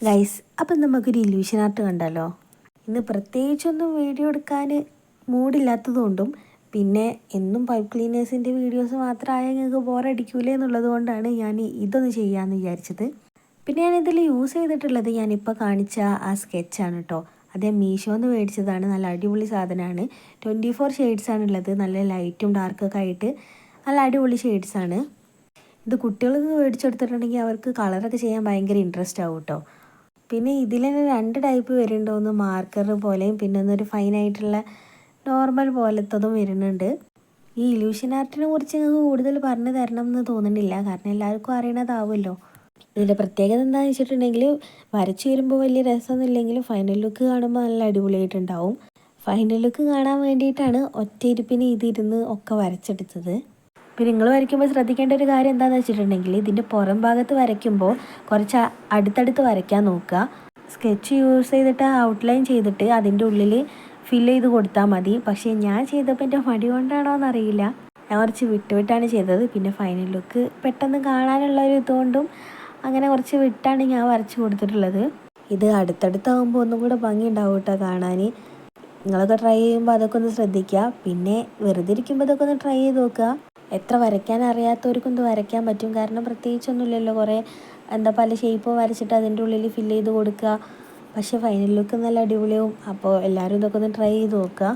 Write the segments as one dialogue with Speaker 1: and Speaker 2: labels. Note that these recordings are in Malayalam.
Speaker 1: ഗൈസ്, അപ്പം നമുക്കൊരു ഇല്യൂഷൻ ആർട്ട് കണ്ടല്ലോ. ഇന്ന് പ്രത്യേകിച്ചൊന്നും വീഡിയോ എടുക്കാൻ മൂഡില്ലാത്തതുകൊണ്ടും പിന്നെ എന്നും പൈപ്പ് ക്ലീനേഴ്സിൻ്റെ വീഡിയോസ് മാത്രമായാൽ ഞങ്ങൾക്ക് ബോറടിക്കൂലേ എന്നുള്ളത് കൊണ്ടാണ് ഞാൻ ഇതൊന്ന് ചെയ്യാമെന്ന് വിചാരിച്ചത്. പിന്നെ ഞാനിതിൽ യൂസ് ചെയ്തിട്ടുള്ളത് ഞാനിപ്പോൾ കാണിച്ച ആ സ്കെച്ചാണ് കേട്ടോ. അത് മീഷോന്ന് മേടിച്ചതാണ്. നല്ല അടിപൊളി സാധനമാണ്. 24 ഷെയ്ഡ്സാണുള്ളത്. നല്ല ലൈറ്റും ഡാർക്കൊക്കെ ആയിട്ട് നല്ല അടിപൊളി ഷെയ്ഡ്സാണ്. ഇത് കുട്ടികൾക്ക് മേടിച്ചെടുത്തിട്ടുണ്ടെങ്കിൽ അവർക്ക് കളറൊക്കെ ചെയ്യാൻ ഭയങ്കര ഇൻട്രസ്റ്റ് ആവും കേട്ടോ. പിന്നെ ഇതിൽ തന്നെ 2 ടൈപ്പ് വരുന്നുണ്ട്. ഒന്ന് മാർക്കർ പോലെയും പിന്നെ ഒന്നൊരു ഫൈനായിട്ടുള്ള നോർമൽ പോലത്തതും വരുന്നുണ്ട്. ഈ ഇല്യൂഷൻ ആർട്ടിനെ കുറിച്ച് നിങ്ങൾക്ക് കൂടുതൽ പറഞ്ഞു തരണം എന്ന് തോന്നുന്നില്ല, കാരണം എല്ലാവർക്കും അറിയണതാവുമല്ലോ. ഇതിൻ്റെ പ്രത്യേകത എന്താണെന്ന് വെച്ചിട്ടുണ്ടെങ്കിൽ വരച്ചു വരുമ്പോൾ വലിയ രസമൊന്നും ഇല്ലെങ്കിലും ഫൈനൽ ലുക്ക് കാണുമ്പോൾ നല്ല അടിപൊളിയായിട്ടുണ്ടാവും. ഫൈനൽ ലുക്ക് കാണാൻ വേണ്ടിയിട്ടാണ് ഒറ്റയിരുപ്പിന് ഇതിരുന്ന് ഒക്കെ വരച്ചെടുത്തത്. പിന്നെ നിങ്ങൾ വരയ്ക്കുമ്പോൾ ശ്രദ്ധിക്കേണ്ട ഒരു കാര്യം എന്താണെന്ന് വെച്ചിട്ടുണ്ടെങ്കിൽ ഇതിൻ്റെ പുറം ഭാഗത്ത് വരയ്ക്കുമ്പോൾ കുറച്ച് അടുത്തടുത്ത് വരയ്ക്കാൻ നോക്കുക. സ്കെച്ച് യൂസ് ചെയ്തിട്ട് ഔട്ട്ലൈൻ ചെയ്തിട്ട് അതിൻ്റെ ഉള്ളിൽ ഫില്ല് ചെയ്ത് കൊടുത്താൽ മതി. പക്ഷേ ഞാൻ ചെയ്തപ്പോൾ എൻ്റെ മടി കൊണ്ടാണോ എന്നറിയില്ല, ഞാൻ കുറച്ച് വിട്ടാണ് ചെയ്തത്. പിന്നെ ഫൈനൽ ലുക്ക് പെട്ടെന്ന് കാണാനുള്ള ഒരു ഇതുകൊണ്ടും അങ്ങനെ കുറച്ച് വിട്ടാണ് ഞാൻ വരച്ച് കൊടുത്തിട്ടുള്ളത്. ഇത് അടുത്തടുത്താകുമ്പോൾ ഒന്നും കൂടെ ഭംഗി ഉണ്ടാവും കേട്ടോ കാണാൻ. നിങ്ങളൊക്കെ ട്രൈ ചെയ്യുമ്പോൾ അതൊക്കെ ഒന്ന് ശ്രദ്ധിക്കുക. പിന്നെ വെറുതെ ഇരിക്കുമ്പോൾ ഇതൊക്കെ ഒന്ന് ട്രൈ ചെയ്ത് നോക്കുക. എത്ര വരയ്ക്കാൻ അറിയാത്തവർക്കും ഇത് വരയ്ക്കാൻ പറ്റും, കാരണം പ്രത്യേകിച്ചൊന്നുമില്ലല്ലോ. കുറേ പല ഷേപ്പും വരച്ചിട്ട് അതിൻ്റെ ഉള്ളിൽ ഫില്ല് ചെയ്ത് കൊടുക്കുക. പക്ഷേ ഫൈനൽ ലുക്ക് നല്ല അടിപൊളിയാവും. അപ്പോൾ എല്ലാവരും ഇതൊക്കെ ഒന്ന് ട്രൈ ചെയ്ത് നോക്കുക.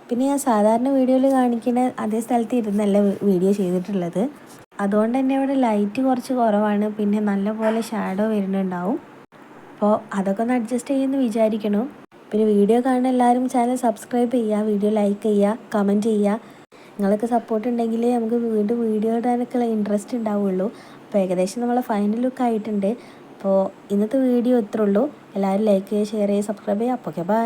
Speaker 1: പിന്നെ ഞാൻ സാധാരണ വീഡിയോയിൽ കാണിക്കുന്ന അതേ സ്ഥലത്ത് ഇരുന്നല്ല വീഡിയോ ചെയ്തിട്ടുള്ളത്. അതുകൊണ്ട് തന്നെ ഇവിടെ ലൈറ്റ് കുറച്ച് കുറവാണ്. പിന്നെ നല്ലപോലെ ഷാഡോ വരുന്നുണ്ടാവും. അപ്പോൾ അതൊക്കെ ഒന്ന് അഡ്ജസ്റ്റ് ചെയ്യുമെന്ന് വിചാരിക്കണം. പിന്നെ വീഡിയോ കാണുന്ന എല്ലാവരും ചാനൽ സബ്സ്ക്രൈബ് ചെയ്യുക, വീഡിയോ ലൈക്ക് ചെയ്യുക, കമൻറ്റ് ചെയ്യുക. നിങ്ങളൊക്കെ സപ്പോർട്ട് ഉണ്ടെങ്കിൽ നമുക്ക് വീണ്ടും വീഡിയോ ഇടാനൊക്കെയുള്ള ഇൻട്രസ്റ്റ് ഉണ്ടാവുള്ളൂ. അപ്പോൾ ഏകദേശം നമ്മളെ ഫൈനൽ ലുക്ക് ആയിട്ടുണ്ട്. അപ്പോൾ ഇന്നത്തെ വീഡിയോ ഇത്രേ ഉള്ളൂ. എല്ലാവരും ലൈക്ക് ചെയ്യുക, ഷെയർ ചെയ്യുക, സബ്സ്ക്രൈബ് ചെയ്യുക. അപ്പോൾ ഓക്കെ, ബൈ.